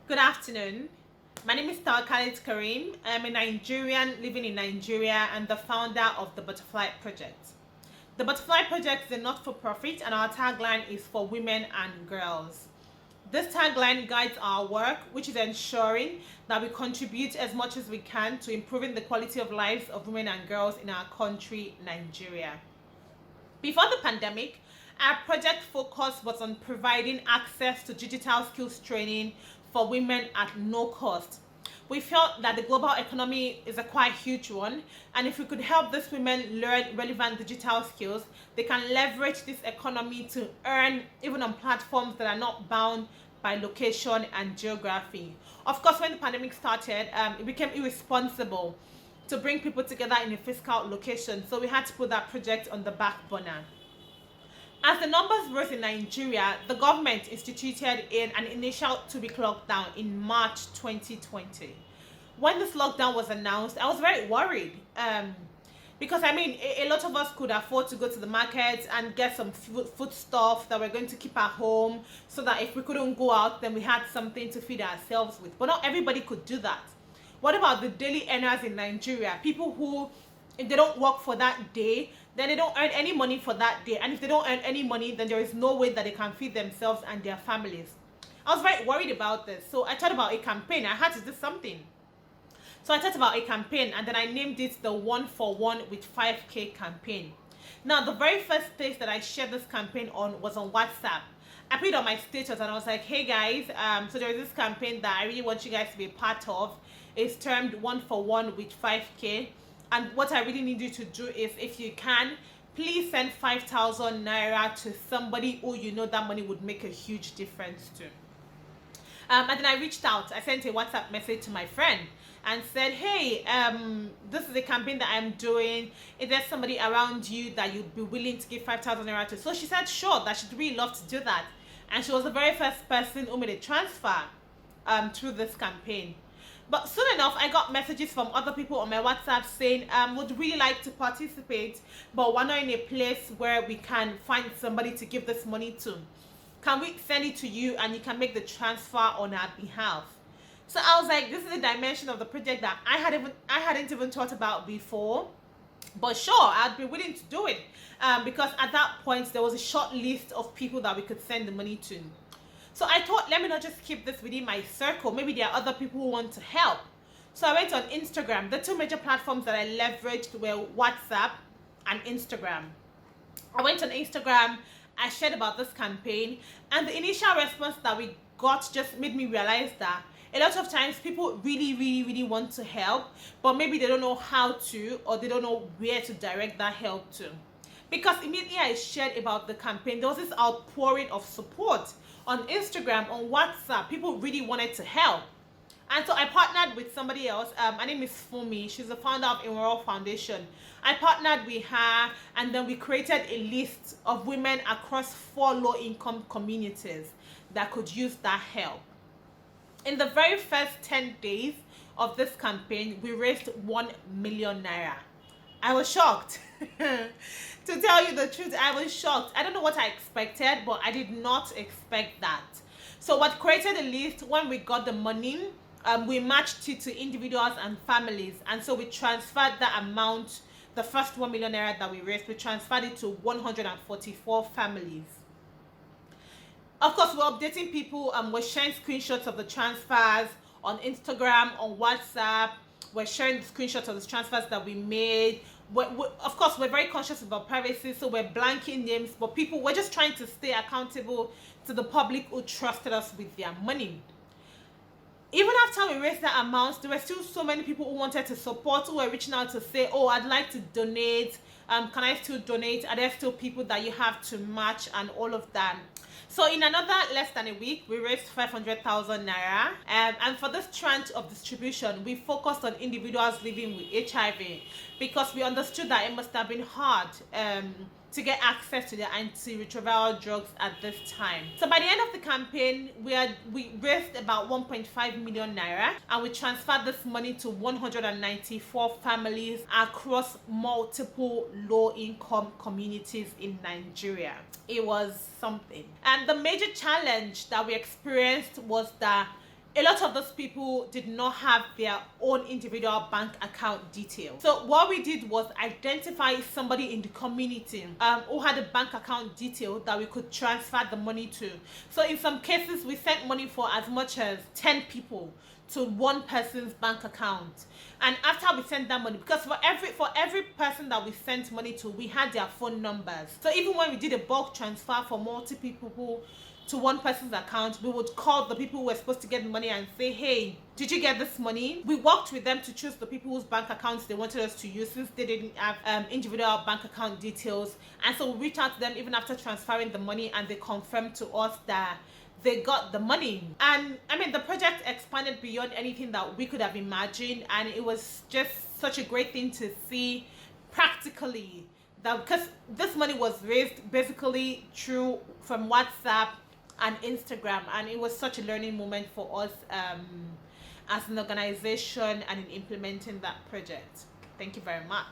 Good afternoon. My name is Tawakalit Kareem. I am a Nigerian living in Nigeria and the founder of the Butterfly Project. The Butterfly Project is a not-for-profit and our tagline is for women and girls. This tagline guides our work, which is ensuring that we contribute as much as we can to improving the quality of lives of women and girls in our country, Nigeria. Before the pandemic, our project focus was on providing access to digital skills training for women at no cost. We felt that the global economy is a quite huge one, and if we could help these women learn relevant digital skills, they can leverage this economy to earn even on platforms that are not bound by location and geography. Of course, when the pandemic started, it became irresponsible to bring people together in a physical location, so we had to put that project on the back burner. As the numbers rose in Nigeria, the government instituted an initial 2-week lockdown in March 2020. When this lockdown was announced, I was very worried because a lot of us could afford to go to the market and get some food stuff that we're going to keep at home so that if we couldn't go out, then we had something to feed ourselves with. But not everybody could do that. What about the daily earners in Nigeria? People who, if they don't work for that day, then they don't earn any money for that day. And if they don't earn any money, then there is no way that they can feed themselves and their families. I was very worried about this. So I thought about a campaign. I had to do something. So I thought about a campaign and then I named it the 1 for 1 with 5K campaign. Now, the very first place that I shared this campaign on was on WhatsApp. I put it on my status and I was like, hey guys, so there is this campaign that I really want you guys to be a part of. It's termed 1 for 1 with 5K. And what I really need you to do is, if you can, please send 5,000 naira to somebody who you know that money would make a huge difference to. And then I reached out. I sent a WhatsApp message to my friend and said, hey, this is a campaign that I'm doing. Is there somebody around you that you'd be willing to give 5,000 naira to? So she said, sure, that she'd really love to do that. And she was the very first person who made a transfer through this campaign. But soon enough, I got messages from other people on my WhatsApp saying, would really like to participate, but we're not in a place where we can find somebody to give this money to. Can we send it to you and you can make the transfer on our behalf? So I was like, this is a dimension of the project that I hadn't even thought about before. But sure, I'd be willing to do it because at that point, there was a short list of people that we could send the money to. So I thought, let me not just keep this within my circle. Maybe there are other people who want to help. So I went on Instagram. The two major platforms that I leveraged were WhatsApp and Instagram. I went on Instagram, I shared about this campaign, and the initial response that we got just made me realize that a lot of times people really want to help, but maybe they don't know how to, or they don't know where to direct that help to. Because immediately I shared about the campaign, there was this outpouring of support on Instagram, on WhatsApp. People really wanted to help. And so I partnered with somebody else. Her name is Fumi. She's the founder of Immoral Foundation. I partnered with her and then we created a list of women across 4 low-income communities that could use that help. In the very first 10 days of this campaign, we raised 1 million naira. I was shocked. To tell you the truth, I was shocked. I don't know what I expected, but I did not expect that. So what created a list, when we got the money, we matched it to individuals and families. And so we transferred that amount, the first 1 million naira that we raised, we transferred it to 144 families. Of course, we're updating people. We're sharing screenshots of the transfers on Instagram, on WhatsApp. We're sharing the screenshots of the transfers that we made. Of course, we're very conscious about privacy, so we're blanking names, but we're just trying to stay accountable to the public who trusted us with their money. Even after we raised that amount, there were still so many people who wanted to support, who were reaching out to say, oh, I'd like to donate. Can I still donate? Are there still people that you have to match and all of that? So in another less than a week, we raised 500,000 naira. And for this tranche of distribution, we focused on individuals living with HIV because we understood that it must have been hard to get access to the antiretroviral drugs at this time. So by the end of the campaign, we raised about 1.5 million naira and we transferred this money to 194 families across multiple low-income communities in Nigeria. It was something. And the major challenge that we experienced was that a lot of those people did not have their own individual bank account details. So what we did was identify somebody in the community who had a bank account detail that we could transfer the money to. So in some cases, we sent money for as much as 10 people to one person's bank account. And after we sent that money, because for every person that we sent money to, we had their phone numbers. So even when we did a bulk transfer for multiple people to one person's account, we would call the people who were supposed to get the money and say, hey, did you get this money? We worked with them to choose the people whose bank accounts they wanted us to use, since they didn't have individual bank account details. And so we reached out to them even after transferring the money, and they confirmed to us that they got the money. And I mean, the project expanded beyond anything that we could have imagined, and it was just such a great thing to see practically, that because this money was raised basically through from WhatsApp and Instagram, and it was such a learning moment for us as an organization and in implementing that project. Thank you very much.